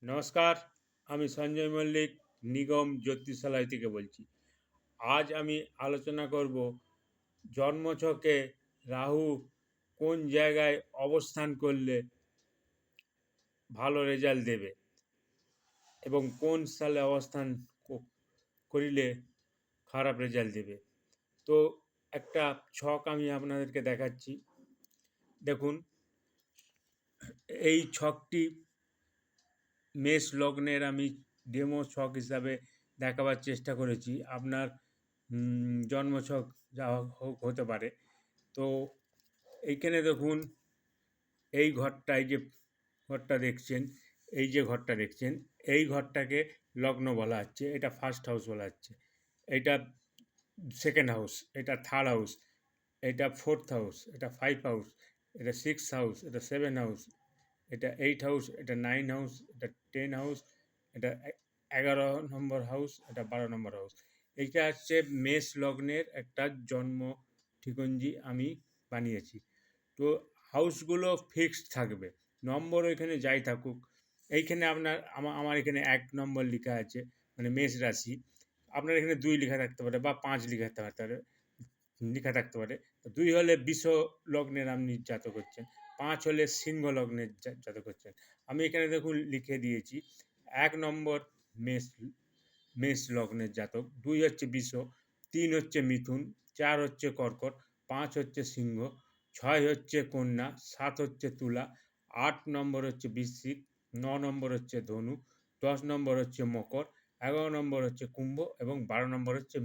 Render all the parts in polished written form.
নমস্কার, আমি সঞ্জয় মল্লিক নিগম জ্যোতিষালয় থেকে বলছি। আজ আমি আলোচনা করব জন্মছকে রাহু কোন জায়গায় অবস্থান করলে ভালো রেজাল্ট দেবে এবং কোন সালে অবস্থান করিলে খারাপ রেজাল্ট দেবে। তো একটা ছক আমি আপনাদেরকে দেখাচ্ছি। দেখুন, এই ছকটি মেষ লগ্নের আমি ডেমো ছক হিসাবে দেখাবার চেষ্টা করেছি। আপনার জন্মছক যা হোক হতে পারে। তো এইখানে দেখুন, এই ঘরটা, এই যে ঘরটা দেখছেন, এই ঘরটাকে লগ্ন বলা হচ্ছে, এটা ফার্স্ট হাউস বলা হচ্ছে, এটা সেকেন্ড হাউস, এটা থার্ড হাউস, এটা ফোর্থ হাউস, এটা ফাইভ হাউস, এটা সিক্স হাউস, এটা সেভেন হাউস, এটা এইট হাউস, এটা নাইন হাউস, এটা 10 হাউস, এটা 11 নম্বর হাউস, এটা 12 নম্বর হাউস। এইটা হচ্ছে মেষ লগ্নের একটা জন্ম ঠিকঞ্জি আমি বানিয়েছি। তো হাউসগুলো ফিক্সড থাকবে, নম্বর এখানে যাই থাকুক। এইখানে আমার এখানে 1 নম্বর লেখা আছে, মানে মেষ রাশি। আপনার এখানে 2 লেখা থাকতে পারে বা 5 লেখা থাকতে পারে। 2 হলে বৃষ লগ্নের আপনি জাতক হচ্ছেন, 5 হলে সিংহ লগ্নের জাতক হচ্ছেন। আমি এখানে দেখুন লিখে দিয়েছি 1 নম্বর মেষ মেষ লগ্নের জাতক, 2 হচ্ছে বৃষ, 3 হচ্ছে মিথুন, 4 হচ্ছে কর্কট, 5 হচ্ছে সিংহ, 6 হচ্ছে কন্যা, 7 হচ্ছে তুলা, 8 নম্বর হচ্ছে বৃশ্চিক, 9 নম্বর হচ্ছে ধনু, 10 নম্বর হচ্ছে মকর, 11 নম্বর হচ্ছে কুম্ভ এবং 12 নম্বর হচ্ছে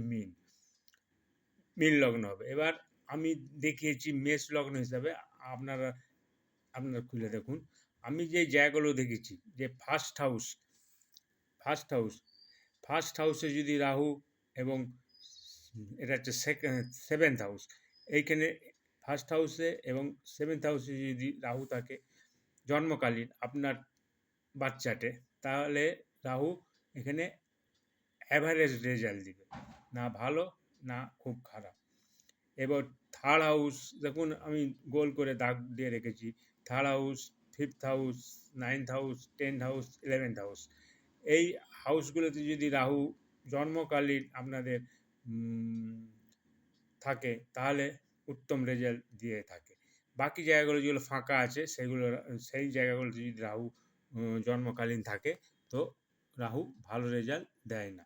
মীন লগ্ন হবে। এবার আমি দেখিয়েছি মেষ লগ্ন হিসাবে। আপনারা আপনারা খুলে দেখুন, আমি যে জায়গাগুলো দেখেছি, যে ফার্স্ট হাউস ফার্স্ট হাউসে যদি রাহু এবং এটা হচ্ছে সেভেন্থ হাউস, এইখানে ফার্স্ট হাউসে এবং সেভেন্থ হাউসে যদি রাহু থাকে জন্মকালীন আপনার বাচ্চাটে, তাহলে রাহু এখানে অ্যাভারেজ রেজাল্ট দিবে, না ভালো না খুব খারাপ। এবার থার্ড হাউস দেখুন, আমি গোল করে দাগ দিয়ে রেখেছি। Third house, fifth house, ninth house, 10th house, 11th house, এই হাউসগুলোতে যদি রাহু জন্মকালীন আপনাদের থাকে, তাহলে উত্তম রেজাল্ট দিয়ে থাকে। বাকি জায়গাগুলো যেগুলো ফাঁকা আছে, সেই জায়গাগুলোতে যদি রাহু জন্মকালীন থাকে, তো রাহু ভালো রেজাল্ট দেয় না।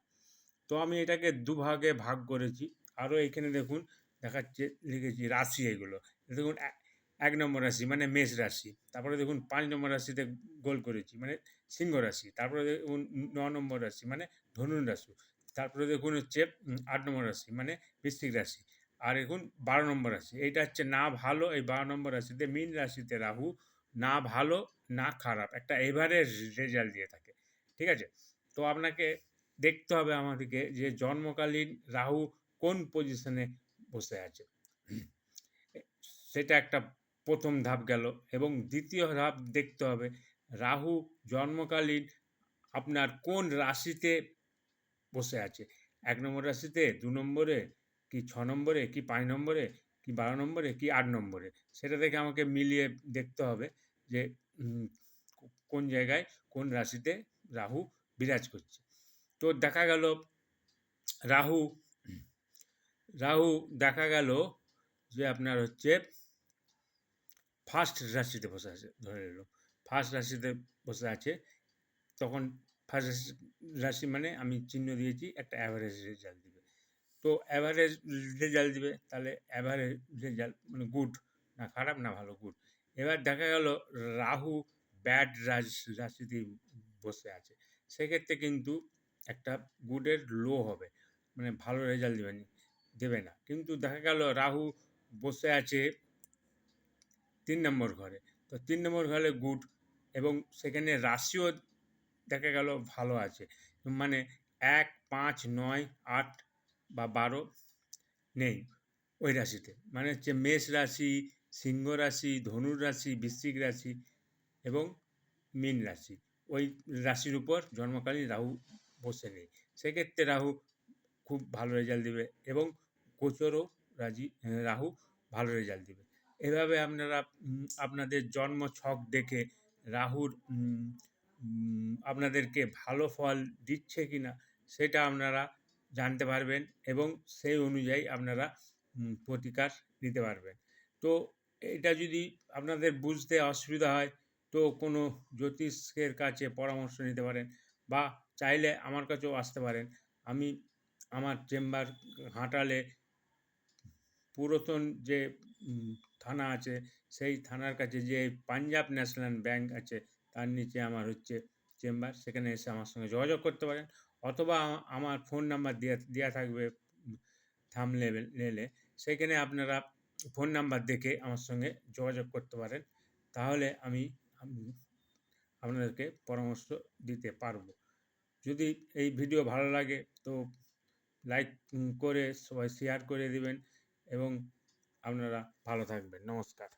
তো আমি এটাকে দুভাগে ভাগ করেছি। আরও এখানে দেখুন দেখাচ্ছে, লিখেছি রাশি এগুলো। দেখুন, 1 নম্বর রাশি মানে মেষ রাশি, তারপরে দেখুন 5 নম্বর রাশিতে গোল করেছি মানে সিংহ রাশি, তারপরে দেখুন 9 নম্বর রাশি মানে ধনু রাশি, তারপরে দেখুন হচ্ছে 8 নম্বর রাশি মানে বৃশ্চিক রাশি, আর দেখুন 12 নম্বর রাশি, এইটা হচ্ছে না ভালো। এই 12 নম্বর রাশিতে, মীন রাশিতে রাহু না ভালো না খারাপ, একটা এভারেজ রেজাল্ট দিয়ে থাকে। ঠিক আছে? তো আপনাকে দেখতে হবে আমাদেরকে যে জন্মকালীন রাহু কোন পজিশনে বসে আছে। সেটা একটা প্রথম ধাপ গেল। এবং দ্বিতীয় ধাপ দেখতে হবে রাহু জন্মকালীন আপনার কোন রাশিতে বসে আছে। 1 নম্বর রাশিতে, 2 নম্বরে, কি 6 নম্বরে, কি 5 নম্বরে, কি 12 নম্বরে, কি 8 নম্বরে। সেটা দেখে আমাকে মিলিয়ে দেখতে হবে যে কোন জায়গায় কোন রাশিতে রাহু বিরাজ করছে। তো দেখা গেল রাহু রাহু দেখা গেল যে আপনার হচ্ছে ফার্স্ট রাশিতে বসে আছে, ধরে নিল ফার্স্ট রাশিতে বসে আছে। তখন ফার্স্ট রাশি মানে আমি চিহ্ন দিয়েছি, একটা অ্যাভারেজ রেজাল্ট দিবে। তো অ্যাভারেজ রেজাল্ট দিবে, তাহলে অ্যাভারেজ রেজাল্ট মানে গুড, না খারাপ না ভালো, গুড। এবার দেখা গেল রাহু ব্যাড রাশিতে বসে আছে, সেক্ষেত্রে কিন্তু একটা গুডের লো হবে, মানে ভালো রেজাল্ট দেবে না। কিন্তু দেখা গেল রাহু বসে আছে 3 নম্বর ঘরে, তো 3 নম্বর ঘরে গুড, এবং সেখানে রাশিও দেখা গেল ভালো আছে, মানে 1, 5, 9, 8 বা 12 নেই ওই রাশিতে, মানে হচ্ছে মেষ রাশি, সিংহ রাশি, ধনুর রাশি, বৃশ্চিক রাশি এবং মীন রাশি, ওই রাশির উপর জন্মকালীন রাহু বসে নেই। সেক্ষেত্রে রাহু খুব ভালো রেজাল্ট দেবে এবং গোচরও রাহু ভালো রেজাল্ট দেবে। এভাবে আপনারা আপনাদের জন্ম ছক দেখে রাহুর আপনাদেরকে ভালো ফল দিচ্ছে কিনা সেটা আপনারা জানতে পারবেন এবং সেই অনুযায়ী আপনারা প্রতিকার নিতে পারবেন। তো এটা যদি আপনাদের বুঝতে অসুবিধা হয় তো কোনো জ্যোতিষের কাছে পরামর্শ নিতে পারেন বা চাইলে আমার কাছেও আসতে পারেন। আমি আমার চেম্বার ঘাটালে পুরাতন যে থানা আছে সেই থানার কাছে যে পাঞ্জাব ন্যাশনাল ব্যাংক আছে তার নিচে আমার হচ্ছে চেম্বার, সেখানে এসে আমার সঙ্গে যোগাযোগ করতে পারেন অথবা আমার ফোন নাম্বার দেওয়া থাকবে থাম্বনেইলে, সেখানে আপনারা ফোন নাম্বার দেখে আমার সঙ্গে যোগাযোগ করতে পারেন। তাহলে আমি আপনাদেরকে পরামর্শ দিতে পারবো। যদি এই ভিডিও ভালো লাগে তো লাইক করে সবাই শেয়ার করে দিবেন এবং আপনারা ভালো থাকবেন। নমস্কার।